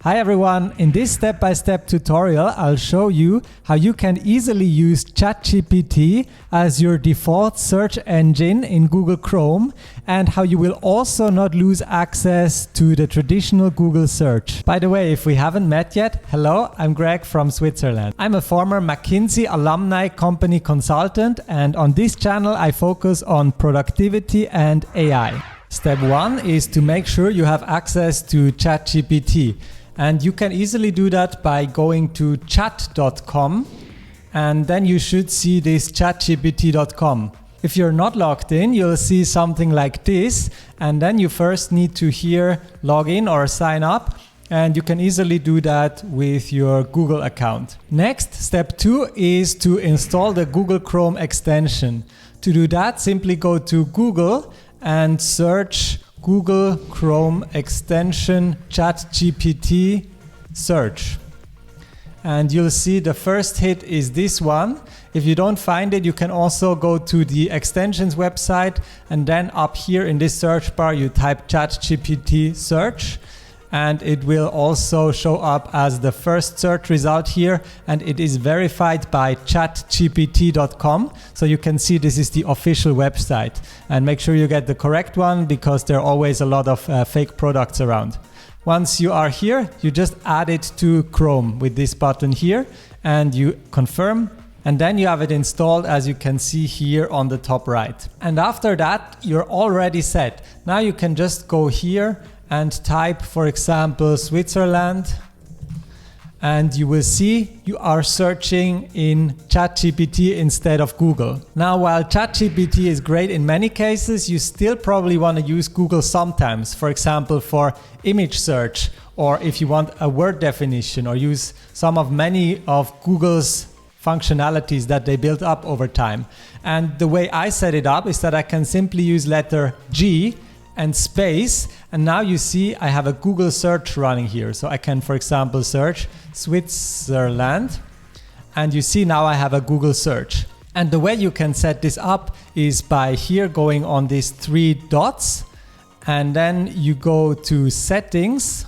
Hi everyone, in this step-by-step tutorial I'll show you how you can easily use ChatGPT as your default search engine in Google Chrome and how you will also not lose access to the traditional Google search. By the way, if we haven't met yet, hello, I'm Greg from Switzerland. I'm a former McKinsey alumni company consultant, and on this channel I focus on productivity and AI. Step 1 is to make sure you have access to ChatGPT. And you can easily do that by going to chat.com, and then you should see this chatgpt.com. If you're not logged in, you'll see something like this, and then you first need to here log in or sign up, and you can easily do that with your Google account. Next, step 2 is to install the Google Chrome extension. To do that, simply go to Google and search Google Chrome extension ChatGPT search. And you'll see the first hit is this one. If you don't find it, you can also go to the extensions website, and then up here in this search bar you type ChatGPT search, and it will also show up as the first search result here, and it is verified by chatgpt.com, so you can see this is the official website. And make sure you get the correct one, because there are always a lot of fake products around. Once you are here, you just add it to Chrome with this button here, and you confirm, and then you have it installed, as you can see here on the top right. And after that, you're already set. Now you can just go here and type, for example, Switzerland, and you will see you are searching in ChatGPT instead of Google. Now, while ChatGPT is great in many cases, you still probably want to use Google sometimes, for example, for image search, or if you want a word definition, or use some of many of Google's functionalities that they built up over time. And the way I set it up is that I can simply use letter G and space, and now you see I have a Google search running here. So I can, for example, search Switzerland, and you see now I have a Google search. And the way you can set this up is by here going on these three dots, and then you go to settings,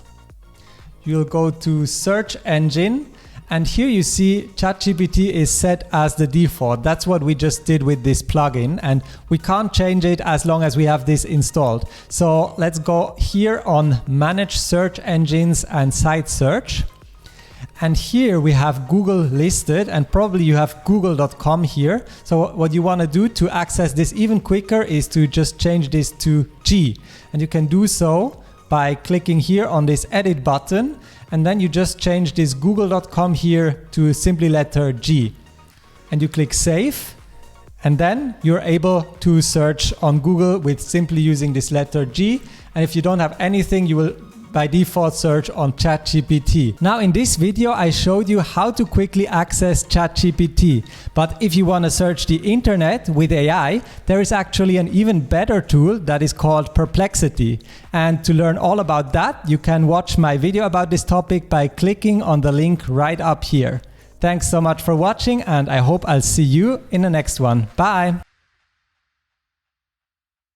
you'll go to search engine, and here you see ChatGPT is set as the default. That's what we just did with this plugin, and we can't change it as long as we have this installed. So let's go here on Manage Search Engines and Site Search. And here we have Google listed, and probably you have google.com here. So what you want to do to access this even quicker is to just change this to G. And you can do so by clicking here on this edit button, and then you just change this google.com here to simply letter G. And you click save, and then you're able to search on Google with simply using this letter G. And if you don't have anything, you will by default search on ChatGPT. Now in this video I showed you how to quickly access ChatGPT, but if you want to search the internet with AI, there is actually an even better tool that is called Perplexity. And to learn all about that, you can watch my video about this topic by clicking on the link right up here. Thanks so much for watching, and I hope I'll see you in the next one. Bye!